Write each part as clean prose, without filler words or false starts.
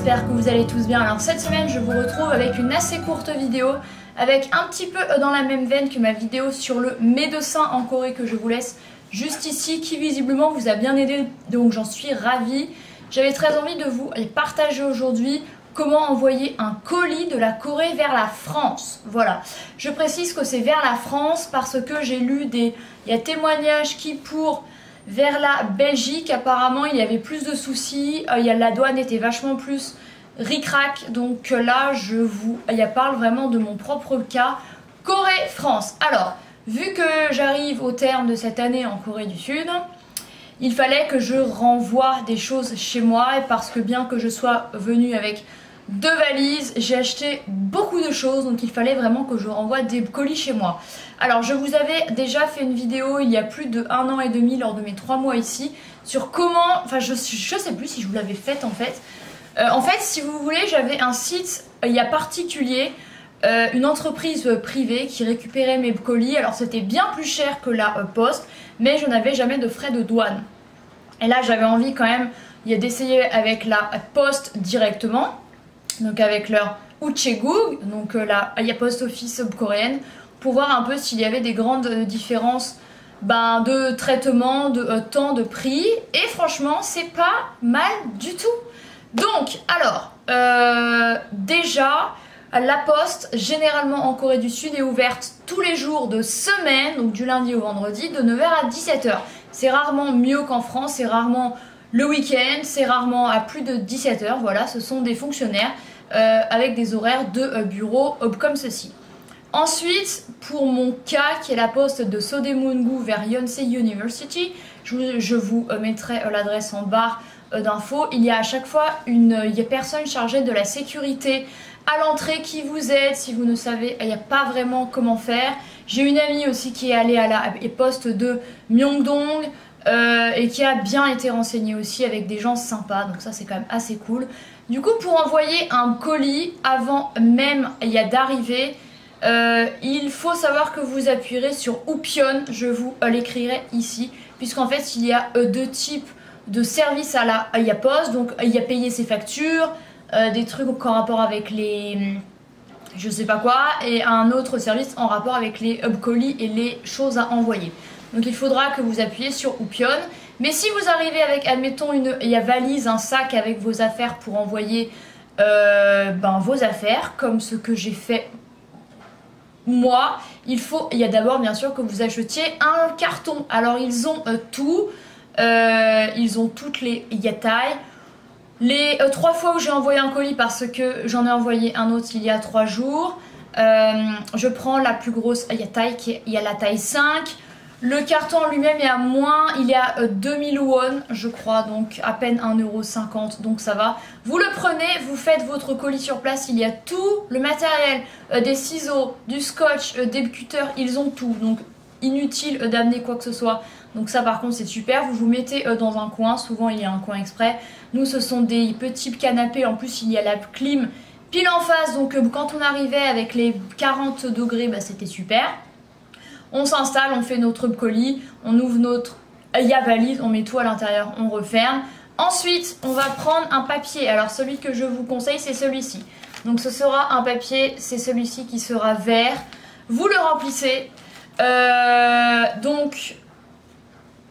j'espère que vous allez tous bien. Alors cette semaine je vous retrouve avec une assez courte vidéo, avec un petit peu dans la même veine que ma vidéo sur le médecin en Corée que je vous laisse juste ici, qui visiblement vous a bien aidé, donc j'en suis ravie. J'avais très envie de vous partager aujourd'hui comment envoyer un colis de la Corée vers la France. Voilà, je précise que c'est vers la France parce que j'ai lu il y a témoignages qui vers la Belgique, apparemment il y avait plus de soucis, la douane était vachement plus ric-rac, donc là je vous parle vraiment de mon propre cas, Corée-France. Alors, vu que j'arrive au terme de cette année en Corée du Sud, il fallait que je renvoie des choses chez moi, et parce que bien que je sois venue avec 2 valises, j'ai acheté beaucoup de choses, donc il fallait vraiment que je renvoie des colis chez moi. Alors je vous avais déjà fait une vidéo il y a plus de 1 an et demi lors de mes 3 mois ici sur comment, enfin je sais plus si je vous l'avais faite en fait. En fait, si vous voulez, j'avais un site particulier, une entreprise privée qui récupérait mes colis. Alors c'était bien plus cher que la poste, mais je n'avais jamais de frais de douane. Et là j'avais envie quand même d'essayer avec la poste directement, donc avec leur Uchegoog, donc la post office coréenne, pour voir un peu s'il y avait des grandes différences de traitement, de temps, de prix. Et franchement c'est pas mal du tout. Donc alors déjà la poste généralement en Corée du Sud est ouverte tous les jours de semaine, donc du lundi au vendredi, de 9 h à 17 h. C'est rarement mieux qu'en France, c'est rarement le week-end, c'est rarement à plus de 17 h. Voilà, ce sont des fonctionnaires avec des horaires de bureau comme ceci. Ensuite, pour mon cas, qui est la poste de Sodaemungu vers Yonsei University, je vous mettrai l'adresse en barre d'infos. Il y a à chaque fois une personne chargée de la sécurité à l'entrée qui vous aide si vous ne savez pas vraiment comment faire. J'ai une amie aussi qui est allée à la poste de Myeongdong et qui a bien été renseignée aussi avec des gens sympas, donc ça c'est quand même assez cool. Du coup, pour envoyer un colis avant même d'arriver, il faut savoir que vous appuierez sur Upyon, je vous l'écrirai ici, puisqu'en fait il y a 2 types de services à la poste. Donc il y a payer ses factures, des trucs en rapport avec les je sais pas quoi, et un autre service en rapport avec les colis et les choses à envoyer. Donc il faudra que vous appuyez sur Upyon. Mais si vous arrivez avec, admettons, une valise, un sac avec vos affaires pour envoyer vos affaires, comme ce que j'ai fait moi, il y a d'abord bien sûr que vous achetiez un carton. Alors ils ont tout, ils ont toutes les tailles. Les 3 fois où j'ai envoyé un colis, parce que j'en ai envoyé un autre il y a 3 jours, je prends la plus grosse taille, il y a la taille 5. Le carton en lui-même est à moins, il est à 2000 won je crois, donc à peine 1,50 €, donc ça va. Vous le prenez, vous faites votre colis sur place, il y a tout le matériel, des ciseaux, du scotch, des cutters, ils ont tout, donc inutile d'amener quoi que ce soit. Donc ça par contre c'est super, vous vous mettez dans un coin, souvent il y a un coin exprès. Nous ce sont des petits canapés, en plus il y a la clim pile en face, donc quand on arrivait avec les 40 degrés, c'était super. On s'installe, on fait notre colis, on ouvre notre valise, on met tout à l'intérieur, on referme. Ensuite, on va prendre un papier. Alors celui que je vous conseille, c'est celui-ci. Donc ce sera un papier, c'est celui-ci qui sera vert. Vous le remplissez. Donc,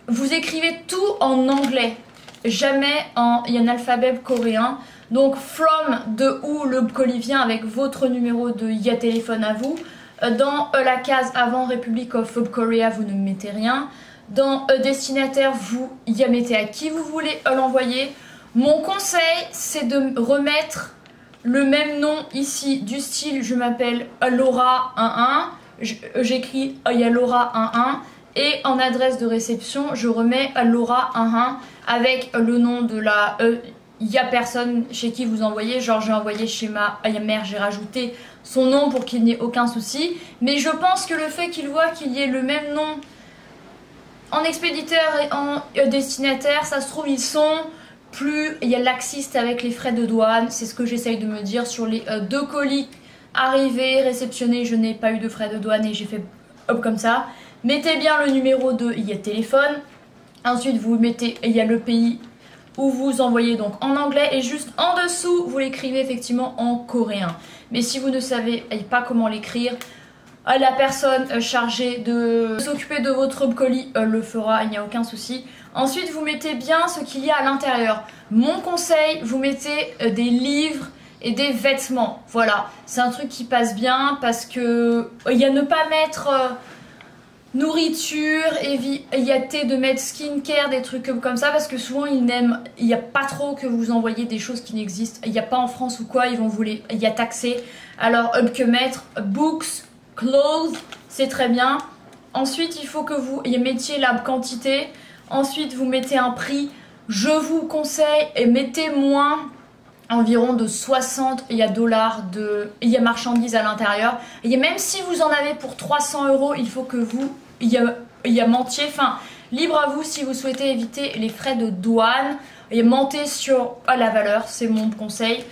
vous écrivez tout en anglais, jamais en alphabet coréen. Donc from, de où le colis vient avec votre numéro de téléphone à vous. Dans la case avant Republic of Korea, vous ne mettez rien. Dans destinataire, vous mettez à qui vous voulez l'envoyer. Mon conseil, c'est de remettre le même nom ici, du style je m'appelle Laura 11, j'écris Laura 11, et en adresse de réception, je remets Laura 11 avec le nom de la personne chez qui vous envoyez. Genre j'ai envoyé chez ma mère, j'ai rajouté son nom pour qu'il n'y ait aucun souci. Mais je pense que le fait qu'il voit qu'il y ait le même nom en expéditeur et en destinataire, ça se trouve ils sont plus laxistes avec les frais de douane. C'est ce que j'essaye de me dire sur les 2 colis arrivés, réceptionnés. Je n'ai pas eu de frais de douane et j'ai fait comme ça. Mettez bien le numéro de téléphone. Ensuite vous mettez le pays où vous envoyez donc en anglais et juste en dessous vous l'écrivez effectivement en coréen. Mais si vous ne savez pas comment l'écrire, la personne chargée de s'occuper de votre colis le fera, il n'y a aucun souci. Ensuite vous mettez bien ce qu'il y a à l'intérieur. Mon conseil, vous mettez des livres et des vêtements. Voilà, c'est un truc qui passe bien parce que il y a ne pas mettre nourriture, éviter de mettre skincare, des trucs comme ça parce que souvent ils n'aiment, il n'y a pas trop que vous envoyez des choses qui n'existent. Il n'y a pas en France ou quoi, ils vont vous les, il y a taxé. Alors que mettre books, clothes, c'est très bien. Ensuite il faut que vous mettiez la quantité. Ensuite vous mettez un prix. Je vous conseille et mettez moins environ de 60 dollars de marchandises à l'intérieur. Et même si vous en avez pour 300 €, il faut que vous mentiez. Enfin, libre à vous si vous souhaitez éviter les frais de douane. Et mentez sur la valeur, c'est mon conseil.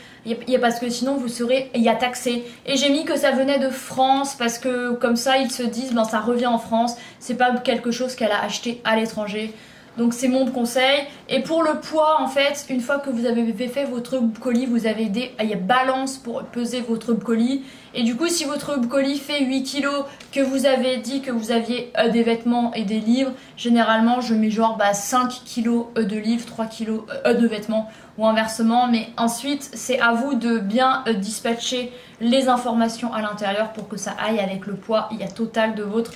Parce que sinon vous serez taxé. Et j'ai mis que ça venait de France parce que comme ça ils se disent ben ça revient en France. C'est pas quelque chose qu'elle a acheté à l'étranger. Donc c'est mon conseil. Et pour le poids, en fait, une fois que vous avez fait votre colis, vous avez des balances pour peser votre colis. Et du coup, si votre colis fait 8 kg, que vous avez dit que vous aviez des vêtements et des livres, généralement je mets genre 5 kg de livres, 3 kg de vêtements ou inversement. Mais ensuite, c'est à vous de bien dispatcher les informations à l'intérieur pour que ça aille avec le poids total de votre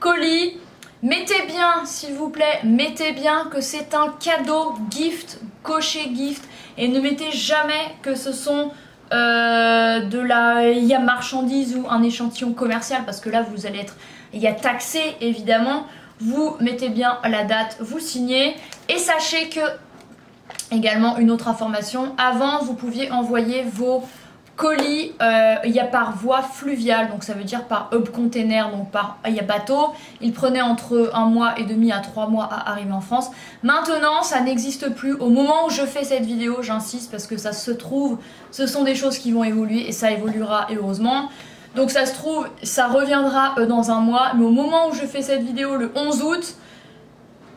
colis. Mettez bien, s'il vous plaît, mettez bien que c'est un cadeau, gift, cochez gift. Et ne mettez jamais que ce sont de la marchandise ou un échantillon commercial. Parce que là, vous allez être taxé, évidemment. Vous mettez bien la date, vous signez. Et sachez que, également, une autre information. Avant, vous pouviez envoyer vos colis par voie fluviale, donc ça veut dire par hub container, donc par bateau. Il prenait entre 1 mois et demi à 3 mois à arriver en France. Maintenant ça n'existe plus. Au moment où je fais cette vidéo, j'insiste parce que ça se trouve, ce sont des choses qui vont évoluer et ça évoluera et heureusement. Donc ça se trouve, ça reviendra dans 1 mois, mais au moment où je fais cette vidéo, le 11 août,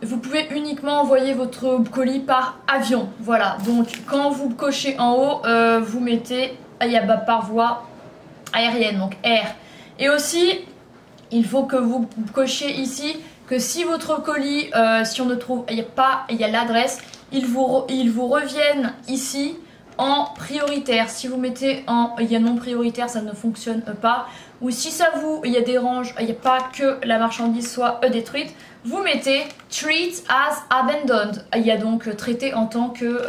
vous pouvez uniquement envoyer votre colis par avion. Voilà, donc quand vous cochez en haut, vous mettez par voie aérienne, donc air. Et aussi, il faut que vous cochiez ici que si votre colis, si on ne trouve, l'adresse, il vous revienne ici en prioritaire. Si vous mettez en non prioritaire, ça ne fonctionne pas. Ou si ça vous dérange, pas que la marchandise soit détruite, vous mettez treat as abandoned. Donc traité en tant que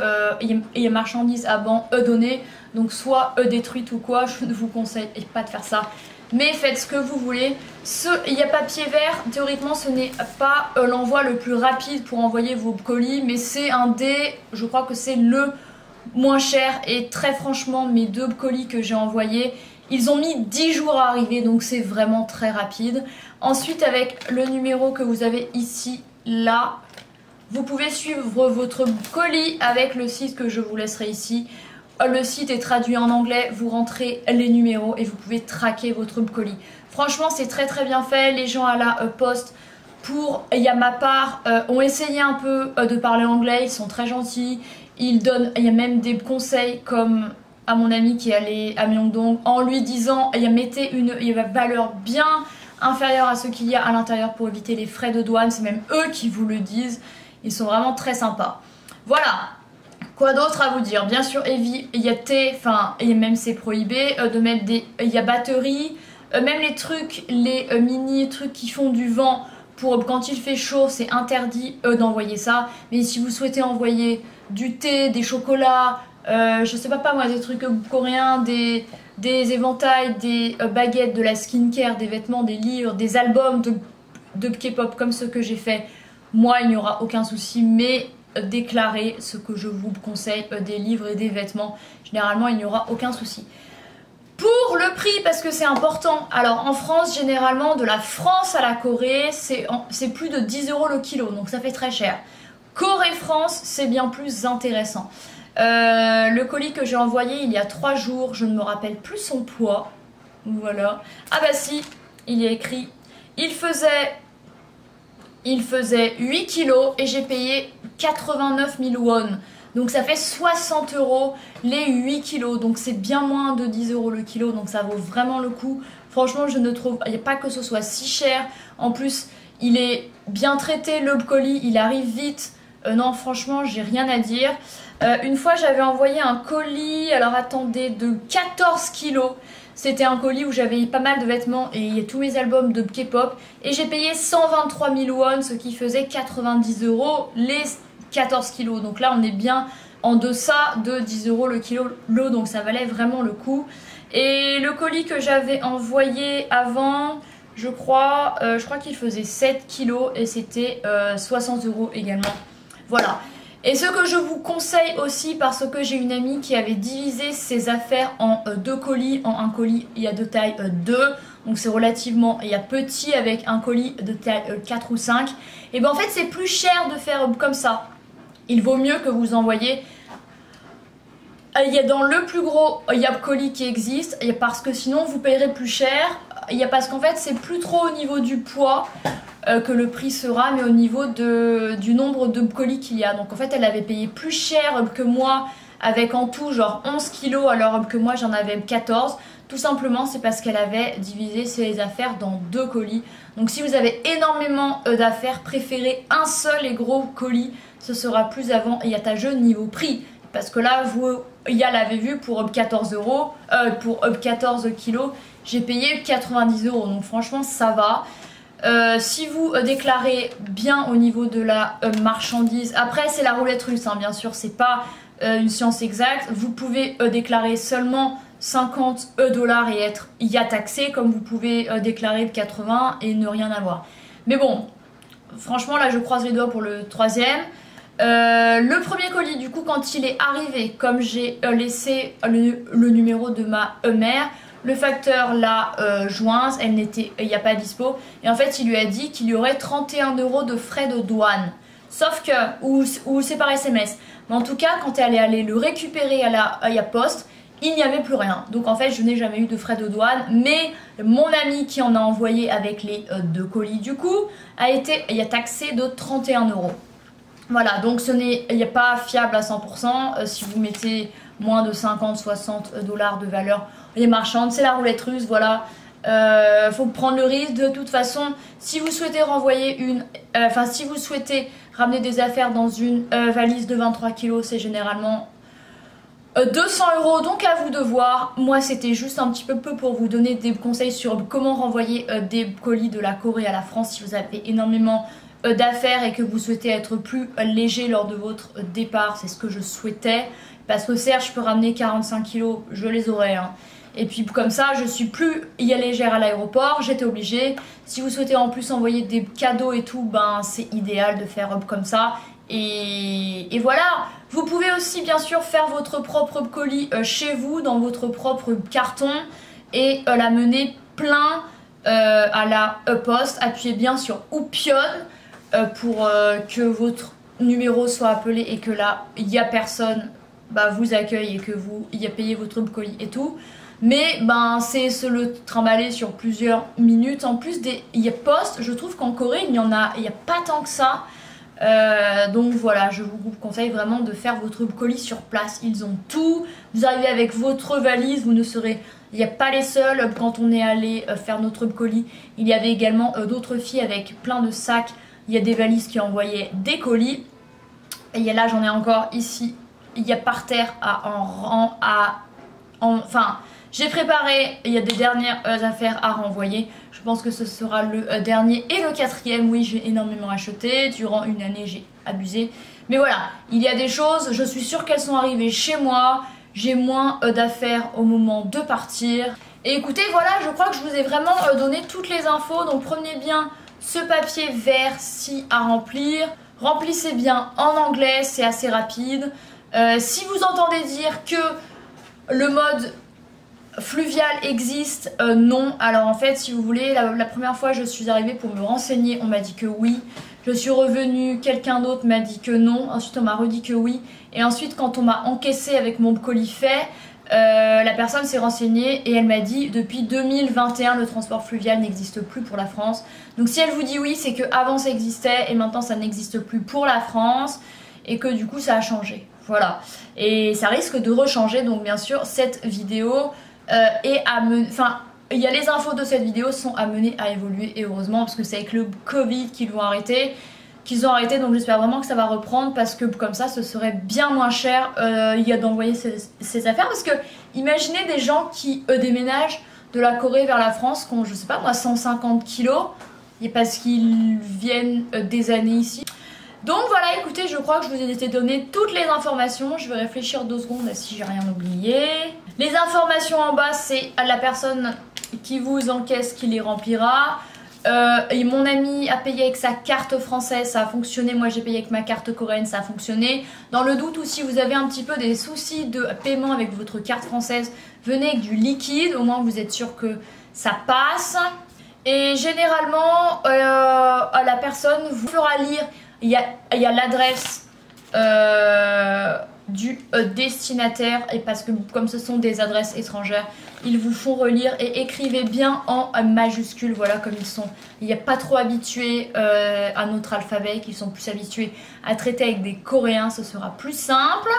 marchandise abandonnée, donc soit détruite ou quoi. Je ne vous conseille pas de faire ça, mais faites ce que vous voulez. Papier vert, théoriquement ce n'est pas l'envoi le plus rapide pour envoyer vos colis, mais c'est je crois que c'est le moins cher. Et très franchement, mes 2 colis que j'ai envoyés, ils ont mis 10 jours à arriver, donc c'est vraiment très rapide. Ensuite, avec le numéro que vous avez ici, là, vous pouvez suivre votre colis avec le site que je vous laisserai ici. Le site est traduit en anglais, vous rentrez les numéros et vous pouvez traquer votre colis. Franchement, c'est très très bien fait. Les gens à la poste pour Yamapar ont essayé un peu de parler anglais, ils sont très gentils. Ils donnent, il y a même des conseils comme à mon ami qui est allé à Myeongdong en lui disant mettez une valeur bien inférieure à ce qu'il y a à l'intérieur pour éviter les frais de douane. C'est même eux qui vous le disent. Ils sont vraiment très sympas. Voilà. Quoi d'autre à vous dire? Bien sûr, même c'est prohibé de mettre des batteries, même les trucs, les mini trucs qui font du vent pour quand il fait chaud, c'est interdit d'envoyer ça. Mais si vous souhaitez envoyer du thé, des chocolats, je sais pas moi, des trucs coréens, des éventails, des baguettes, de la skincare, des vêtements, des livres, des albums de K-pop comme ceux que j'ai fait, moi il n'y aura aucun souci. Mais déclarer ce que je vous conseille, des livres et des vêtements, généralement il n'y aura aucun souci. Pour le prix, parce que c'est important, alors en France généralement de la France à la Corée c'est plus de 10 € le kilo, donc ça fait très cher. Corée-France c'est bien plus intéressant. Le colis que j'ai envoyé il y a 3 jours, je ne me rappelle plus son poids, voilà. Ah bah si, il y a écrit, il faisait 8 kilos et j'ai payé 89 000 won. Donc ça fait 60 € les 8 kilos. Donc c'est bien moins de 10 € le kilo. Donc ça vaut vraiment le coup. Franchement, je ne trouve pas que ce soit si cher. En plus, il est bien traité, le colis, il arrive vite. Non, franchement, j'ai rien à dire. Une fois, j'avais envoyé un colis, alors attendez, de 14 kilos. C'était un colis où j'avais pas mal de vêtements et tous mes albums de K-pop. Et j'ai payé 123 000 won, ce qui faisait 90 € les 14 kilos. Donc là, on est bien en deçà de 10 € le kilo. Donc ça valait vraiment le coup. Et le colis que j'avais envoyé avant, je crois qu'il faisait 7 kilos et c'était 60 € également. Voilà. Et ce que je vous conseille aussi, parce que j'ai une amie qui avait divisé ses affaires en deux colis. En un colis, il y a de taille 2. Donc c'est relativement, il y a petit avec un colis de taille 4 ou 5. Et bien en fait c'est plus cher de faire comme ça. Il vaut mieux que vous envoyez... Il y a dans le plus gros colis qui existe, parce que sinon vous payerez plus cher. Parce qu'en fait c'est plus trop au niveau du poids que le prix sera, mais au niveau du nombre de colis qu'il y a. Donc en fait elle avait payé plus cher que moi, avec en tout genre 11 kilos, alors que moi j'en avais 14. Tout simplement c'est parce qu'elle avait divisé ses affaires dans deux colis. Donc si vous avez énormément d'affaires, préférez un seul et gros colis, ce sera plus avantageux niveau prix. Parce que là, Yal l'avait vu pour 14 €, pour 14 kilos, j'ai payé 90 €. Donc franchement, ça va. Si vous déclarez bien au niveau de la marchandise, après c'est la roulette russe, hein, bien sûr, c'est pas une science exacte. Vous pouvez déclarer seulement 50 $ et être taxé, comme vous pouvez déclarer 80 et ne rien avoir. Mais bon, franchement, là je croise les doigts pour le troisième. Le premier colis, du coup, quand il est arrivé, comme j'ai laissé le numéro de ma mère, le facteur l'a jointe, il n'y a pas dispo, et en fait il lui a dit qu'il y aurait 31 € de frais de douane, sauf que, ou c'est par SMS, mais en tout cas quand elle est allée le récupérer à la poste, il n'y avait plus rien. Donc en fait je n'ai jamais eu de frais de douane, mais mon ami qui en a envoyé avec les deux colis du coup il a taxé de 31 €. Voilà, donc il n'y a pas fiable à 100%. Si vous mettez moins de 50-60 $ de valeur, les marchandes, c'est la roulette russe, voilà. Faut prendre le risque. De toute façon, si vous souhaitez si vous souhaitez ramener des affaires dans une valise de 23 kg, c'est généralement 200 €, donc à vous de voir. Moi c'était juste un petit peu pour vous donner des conseils sur comment renvoyer des colis de la Corée à la France si vous avez énormément d'affaires et que vous souhaitez être plus léger lors de votre départ. C'est ce que je souhaitais, parce que certes je peux ramener 45 kg, je les aurais, hein. Et puis comme ça je suis plus légère à l'aéroport, j'étais obligée. Si vous souhaitez en plus envoyer des cadeaux et tout, ben c'est idéal de faire comme ça. Et voilà, vous pouvez aussi bien sûr faire votre propre colis chez vous, dans votre propre carton, et la mener plein à la poste. Appuyez bien sur Oupion pour que votre numéro soit appelé et que là il n'y a personne vous accueille et que vous y a payé votre colis et tout. Mais c'est se le trimballer sur plusieurs minutes. En plus des postes, je trouve qu'en Corée il n'y a pas tant que ça. Donc voilà, je vous conseille vraiment de faire votre colis sur place. Ils ont tout. Vous arrivez avec votre valise, vous ne serez... Il n'y a pas les seuls. Quand on est allé faire notre colis, il y avait également d'autres filles avec plein de sacs. Il y a des valises qui envoyaient des colis. Et là j'en ai encore ici. Il y a par terre enfin, j'ai préparé, il y a des dernières affaires à renvoyer. Je pense que ce sera le dernier et le quatrième. Oui, j'ai énormément acheté. Durant une année, j'ai abusé. Mais voilà, il y a des choses, je suis sûre qu'elles sont arrivées chez moi. J'ai moins d'affaires au moment de partir. Et écoutez, voilà, je crois que je vous ai vraiment donné toutes les infos. Donc prenez bien ce papier vert-ci à remplir. Remplissez bien en anglais, c'est assez rapide. Si vous entendez dire que le mode fluvial existe, non. Alors en fait, si vous voulez, la première fois je suis arrivée pour me renseigner, on m'a dit que oui. Je suis revenue, quelqu'un d'autre m'a dit que non. Ensuite on m'a redit que oui. Et ensuite quand on m'a encaissé avec mon colis fait, la personne s'est renseignée et elle m'a dit depuis 2021 le transport fluvial n'existe plus pour la France. Donc si elle vous dit oui, c'est qu'avant ça existait et maintenant ça n'existe plus pour la France et que du coup ça a changé. Voilà. Et ça risque de rechanger, donc bien sûr, cette vidéo est amenée... Enfin, il y a les infos de cette vidéo sont amenées à évoluer, et heureusement, parce que c'est avec le Covid qu'ils ont arrêté, donc j'espère vraiment que ça va reprendre, parce que comme ça, ce serait bien moins cher d'envoyer ces affaires, parce que imaginez des gens qui déménagent de la Corée vers la France, qui ont, je sais pas moi, 150 kilos, et parce qu'ils viennent des années ici. Donc voilà, écoutez, je crois que je vous ai donné toutes les informations. Je vais réfléchir 2 secondes si j'ai rien oublié. Les informations en bas, c'est à la personne qui vous encaisse qui les remplira. Et mon ami a payé avec sa carte française, ça a fonctionné. Moi j'ai payé avec ma carte coréenne, ça a fonctionné. Dans le doute, ou si vous avez un petit peu des soucis de paiement avec votre carte française, venez avec du liquide, au moins vous êtes sûr que ça passe. Et généralement, la personne vous fera lire, il y a l'adresse du destinataire, et parce que comme ce sont des adresses étrangères, ils vous font relire, et écrivez bien en majuscule, voilà, comme ils sont. Il n'y a pas trop habitués à notre alphabet, qui sont plus habitués à traiter avec des Coréens, ce sera plus simple.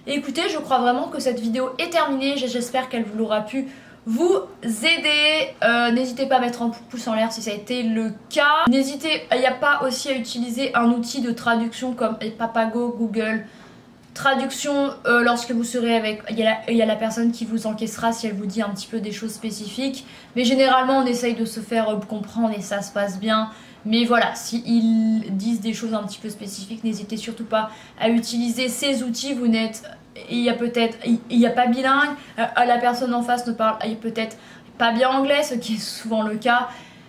Et écoutez, je crois vraiment que cette vidéo est terminée, j'espère qu'elle vous aura pu vous aider. N'hésitez pas à mettre un pouce en l'air si ça a été le cas. N'hésitez pas aussi à utiliser un outil de traduction comme Papago, Google Traduction lorsque vous serez avec... Il y a la personne qui vous encaissera si elle vous dit un petit peu des choses spécifiques. Mais généralement on essaye de se faire comprendre et ça se passe bien. Mais voilà, s'ils disent des choses un petit peu spécifiques, n'hésitez surtout pas à utiliser ces outils. Vous n'êtes... Il y a pas bilingue, la personne en face ne parle peut-être pas bien anglais, ce qui est souvent le cas.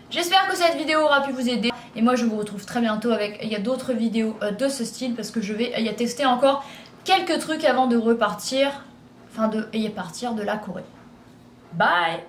J'espère que cette vidéo aura pu vous aider. Et moi je vous retrouve très bientôt avec d'autres vidéos de ce style, parce que je vais tester encore quelques trucs avant de repartir, enfin partir de la Corée. Bye!